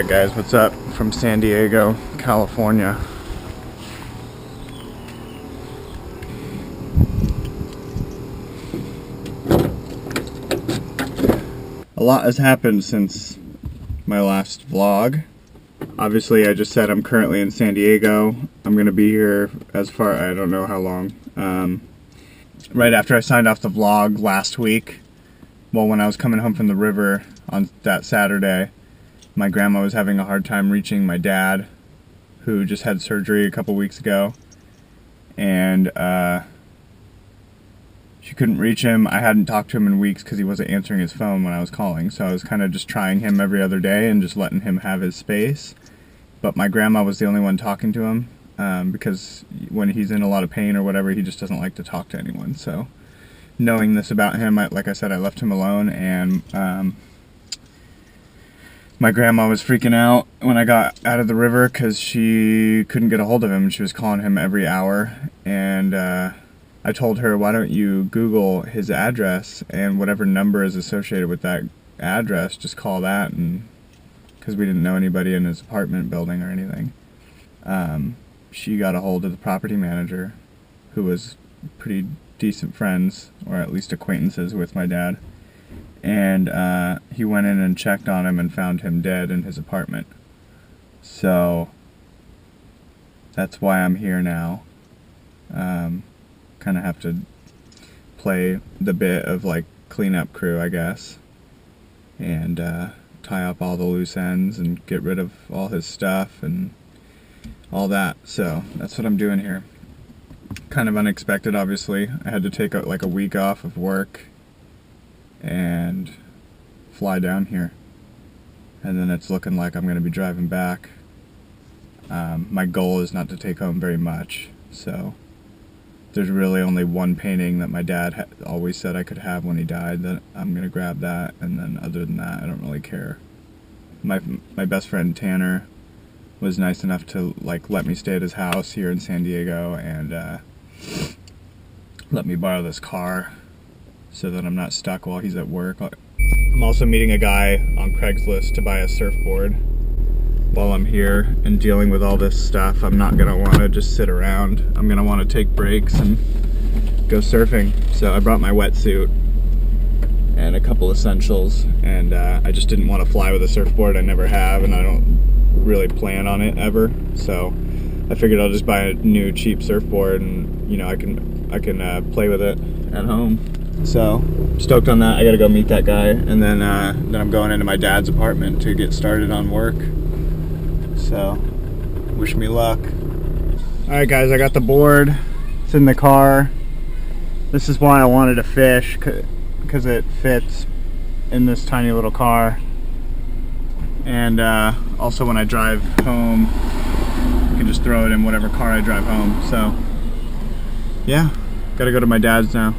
Alright guys, what's up from San Diego, California. A lot has happened since my last vlog. Obviously I just said I'm currently in San Diego. I'm gonna be here as far, I don't know how long. Right after I signed off the vlog last week, well, when I was coming home from the river on that Saturday, my grandma was having a hard time reaching my dad, who just had surgery a couple weeks ago, and she couldn't reach him. I hadn't talked to him in weeks because he wasn't answering his phone when I was calling, so I was kind of just trying him every other day and just letting him have his space. But my grandma was the only one talking to him, because when he's in a lot of pain or whatever, he just doesn't like to talk to anyone. So knowing this about him, like I said, I left him alone, and my grandma was freaking out when I got out of the river because she couldn't get a hold of him. She was calling him every hour, and I told her, why don't you Google his address, and whatever number is associated with that address, just call that, and because we didn't know anybody in his apartment building or anything. She got a hold of the property manager, who was pretty decent friends, or at least acquaintances with my dad. And he went in and checked on him and found him dead in his apartment. So that's why I'm here now. Kind of have to play the bit of like cleanup crew, I guess, and tie up all the loose ends and get rid of all his stuff and all that. So that's what I'm doing here. Kind of unexpected, obviously. I had to take like a week off of work and fly down here, and then it's looking like I'm going to be driving back. My goal is not to take home very much, so there's really only one painting that my dad always said I could have when he died, that I'm going to grab that, and then other than that I don't really care. My best friend Tanner was nice enough to like let me stay at his house here in San Diego, and let me borrow this car so that I'm not stuck while he's at work. I'm also meeting a guy on Craigslist to buy a surfboard. While I'm here and dealing with all this stuff, I'm not gonna want to just sit around. I'm gonna want to take breaks and go surfing. So I brought my wetsuit and a couple essentials, and I just didn't want to fly with a surfboard. I never have, and I don't really plan on it ever. So I figured I'll just buy a new cheap surfboard, and you know, I can play with it at home. So stoked on that. I gotta go meet that guy, and then I'm going into my dad's apartment to get started on work. So wish me luck. Alright guys, I got the board. It's in the car. This is why I wanted to fish, because it fits in this tiny little car. And also when I drive home, I can just throw it in whatever car I drive home. So yeah, gotta go to my dad's now.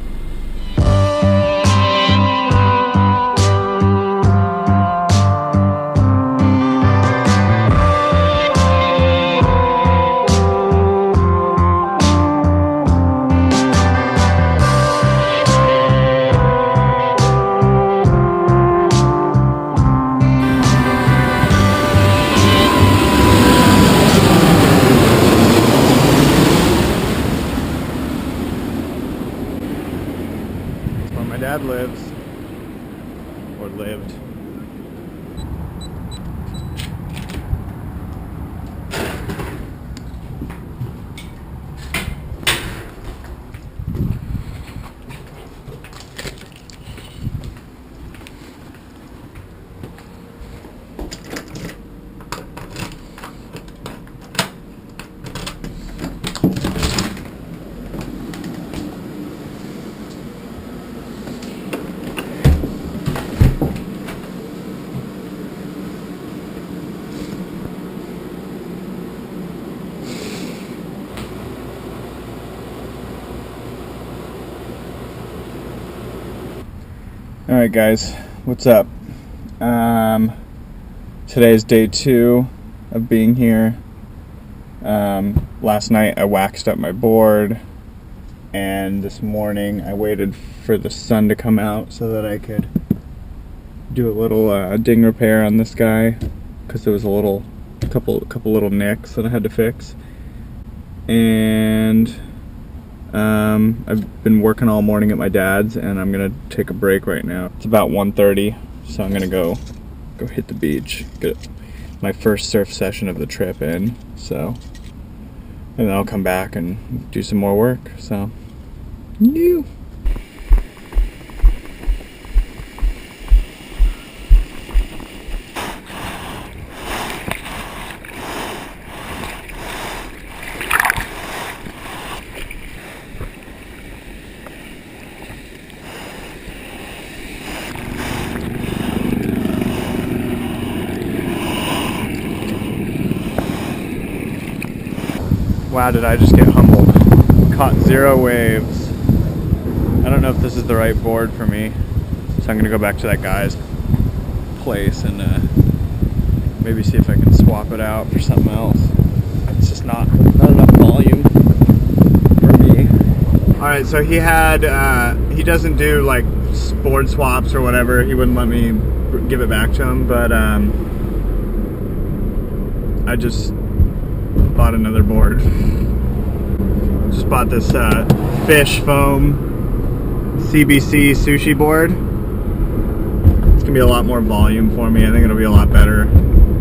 My dad lives, or lived. Alright guys, what's up? Today is day 2 of being here. Last night I waxed up my board, and this morning I waited for the sun to come out so that I could do a little ding repair on this guy, because there was a couple little nicks that I had to fix. And I've been working all morning at my dad's, and I'm gonna take a break right now. It's about 1:30, so I'm gonna go hit the beach, get my first surf session of the trip in. So, and then I'll come back and do some more work. So, new. Wow, did I just get humbled. Caught 0 waves. I don't know if this is the right board for me, so I'm gonna go back to that guy's place and maybe see if I can swap it out for something else. It's just not enough volume for me. Alright, so he doesn't do like board swaps or whatever. He wouldn't let me give it back to him, but I just bought another board. Just bought this fish foam CBC sushi board. It's gonna be a lot more volume for me. I think it'll be a lot better.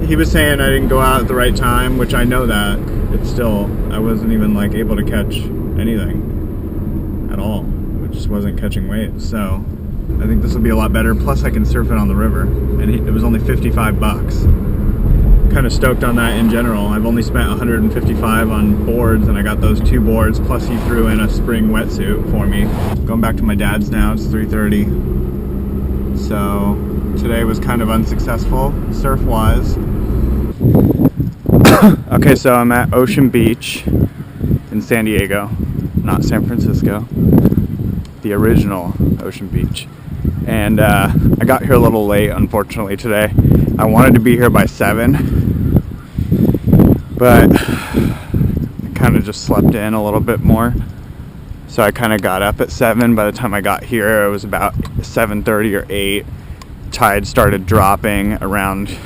He was saying I didn't go out at the right time, which I know that. It's still, I wasn't even like able to catch anything at all. It just wasn't catching waves. So I think this will be a lot better. Plus I can surf it on the river, and it was only 55 bucks. Kind of stoked on that in general. I've only spent 155 on boards, and I got those 2 boards, plus he threw in a spring wetsuit for me. Going back to my dad's now. It's 3:30. So today was kind of unsuccessful surf wise. Okay, so I'm at Ocean Beach in San Diego, not San Francisco, the original Ocean Beach. And I got here a little late, unfortunately, today. I wanted to be here by 7, but I kind of just slept in a little bit more. So I kind of got up at 7. By the time I got here, it was about 7:30 or 8. Tide started dropping around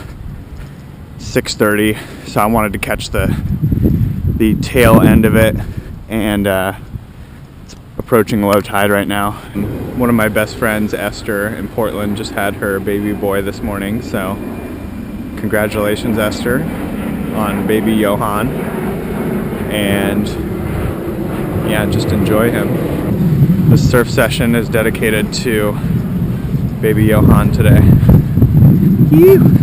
6:30, so I wanted to catch the tail end of it, and it's approaching low tide right now. And one of my best friends, Esther, in Portland, just had her baby boy this morning, so congratulations, Esther, on baby Johan. And yeah, just enjoy him. This surf session is dedicated to baby Johan today. Ew.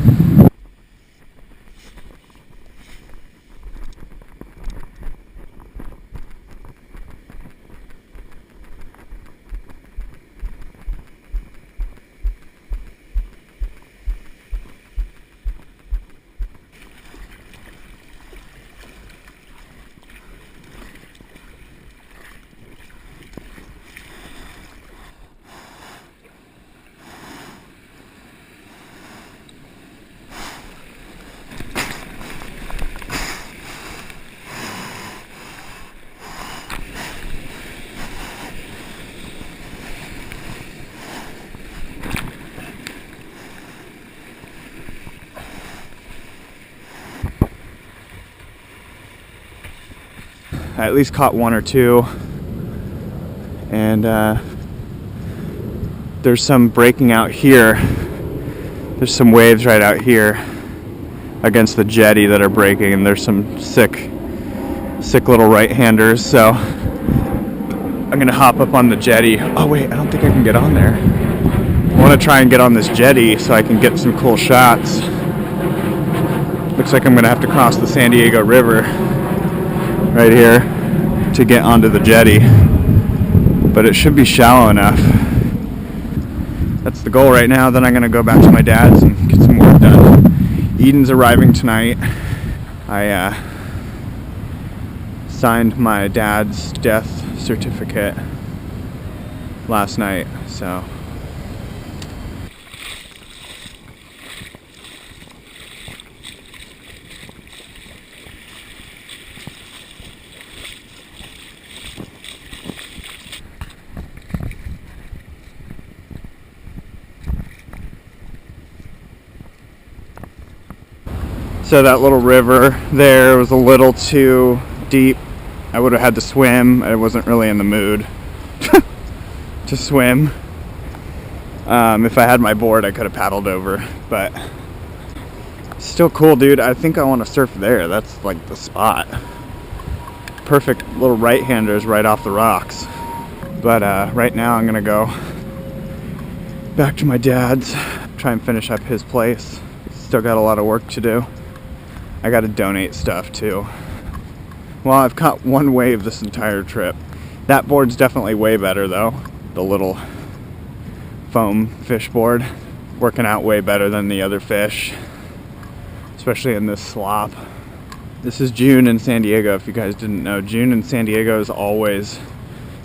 I at least caught 1 or 2, and there's some breaking out here. There's some waves right out here against the jetty that are breaking, and there's some sick little right-handers, so I'm gonna hop up on the jetty. Oh wait, I don't think I can get on there. I want to try and get on this jetty so I can get some cool shots. Looks like I'm gonna have to cross the San Diego River right here to get onto the jetty, but it should be shallow enough. That's the goal right now. Then I'm gonna go back to my dad's and get some work done. Eden's arriving tonight. I signed my dad's death certificate last night, so So that little river there was a little too deep. I would have had to swim. I wasn't really in the mood to swim. If I had my board, I could have paddled over, but still cool, dude. I think I want to surf there. That's like the spot. Perfect little right-handers right off the rocks. But right now I'm gonna go back to my dad's, try and finish up his place. Still got a lot of work to do. I gotta donate stuff too. Well, I've caught one wave this entire trip. That board's definitely way better though. The little foam fish board, working out way better than the other fish, especially in this slop. This is June in San Diego, if you guys didn't know. June in San Diego is always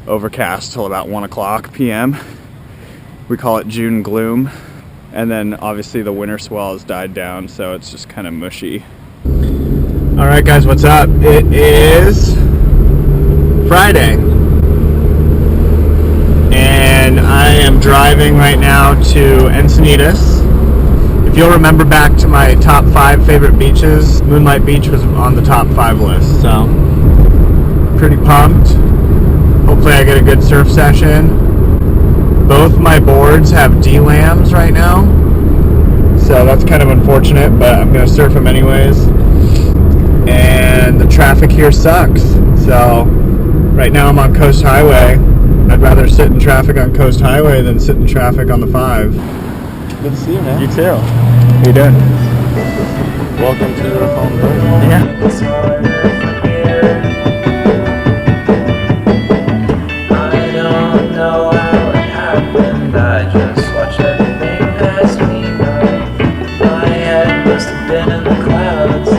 overcast till about 1 o'clock p.m. We call it June gloom. And then obviously the winter swell has died down, so it's just kind of mushy. All right, guys, what's up? It is Friday. And I am driving right now to Encinitas. If you'll remember back to my top 5 favorite beaches, Moonlight Beach was on the top 5 list, so pretty pumped. Hopefully I get a good surf session. Both my boards have D-lambs right now, so that's kind of unfortunate, but I'm going to surf them anyways. And the traffic here sucks, so right now I'm on Coast Highway. I'd rather sit in traffic on Coast Highway than sit in traffic on the 5. Good to see you, man. You too. How you doing? Welcome to your home version. Yeah. I don't know how it happened. I just watched everything pass me by. My head must have been in the clouds.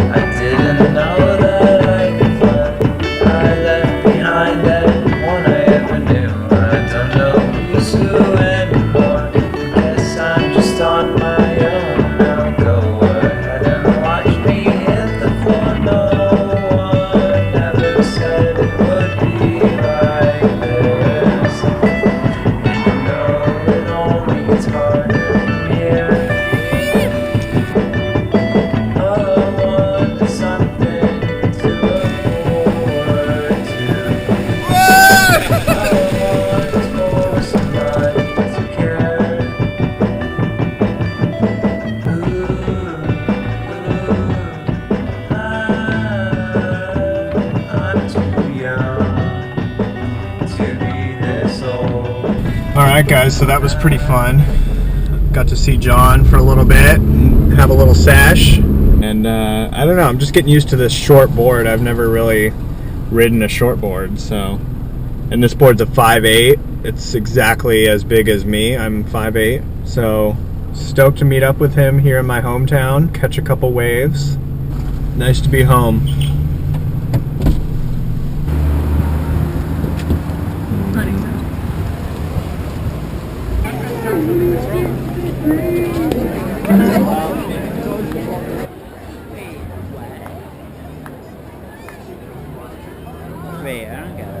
I didn't know that I could fly. I left behind everyone I ever knew. I don't know who's who anymore. Guess I'm just on my own now. Go ahead and watch me hit the floor. No one ever said it would be like this. You know it only gets harder from here. I want something to look forward to. I want for somebody to care. I'm too young to be this old. Alright guys, so that was pretty fun. Got to see John for a little bit and have a little sesh. And I don't know, I'm just getting used to this short board. I've never really ridden a short board, so. And this board's a 5'8". It's exactly as big as me. I'm 5'8". So stoked to meet up with him here in my hometown, catch a couple waves. Nice to be home. Wait, I don't get it.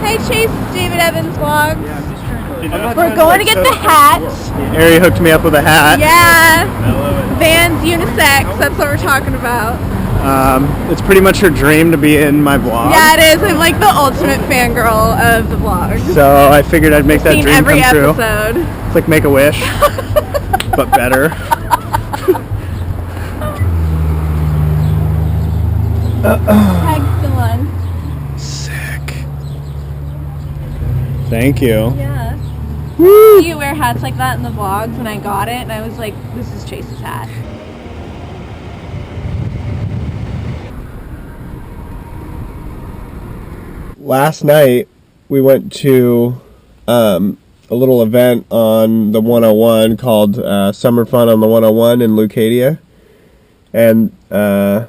Hey Chase, David Evans vlog. We're We're going to get the hat. Ari hooked me up with a hat. Yeah. Vans unisex, that's what we're talking about. It's pretty much her dream to be in my vlog. Yeah, it is. I'm like the ultimate fangirl of the vlog. So I figured I'd make that Seen dream every come true. episode. It's like Make-A-Wish, but better. Tag's still on. Sick. Thank you. Yeah. You wear hats like that in the vlogs, and I got it, and I was like, this is Chase's hat. Last night we went to a little event on the 101 called Summer Fun on the 101 in Leucadia, and yeah,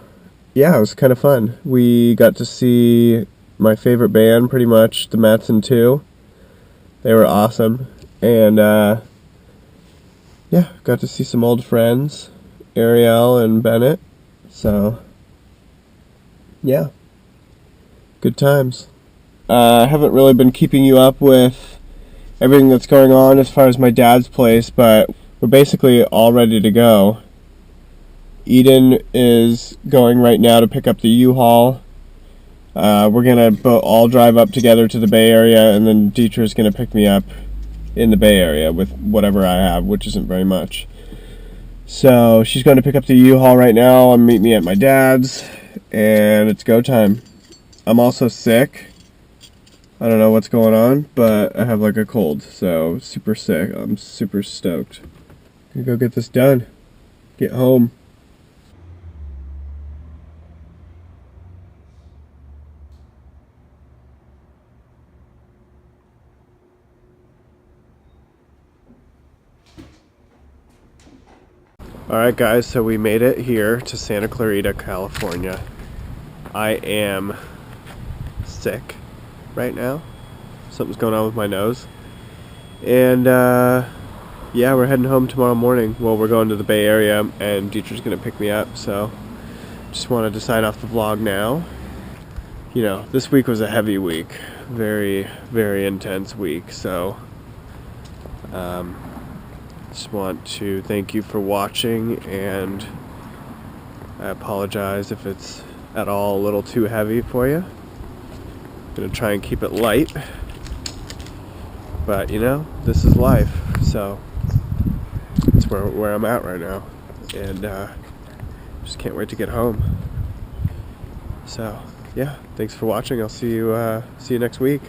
it was kind of fun. We got to see my favorite band, pretty much, the Mattson 2. They were awesome, and yeah, got to see some old friends, Ariel and Bennett. So yeah, good times. I haven't really been keeping you up with everything that's going on as far as my dad's place, but we're basically all ready to go. Eden is going right now to pick up the U-Haul. We're going to all drive up together to the Bay Area, and then Dietrich's going to pick me up in the Bay Area with whatever I have, which isn't very much. So she's going to pick up the U-Haul right now and meet me at my dad's, and it's go time. I'm also sick. I don't know what's going on, but I have like a cold, so super sick. I'm super stoked. Gonna go get this done. Get home. Alright guys, so we made it here to Santa Clarita, California. I am sick right now. Something's going on with my nose. And yeah, we're heading home tomorrow morning. Well, we're going to the Bay Area, and Dietrich's gonna pick me up, so just wanted to sign off the vlog now. You know, this week was a heavy week. Very, very intense week, so just want to thank you for watching, and I apologize if it's at all a little too heavy for you. Gonna try and keep it light, but you know, this is life, so it's where I'm at right now, and just can't wait to get home. So yeah, thanks for watching. I'll see you next week.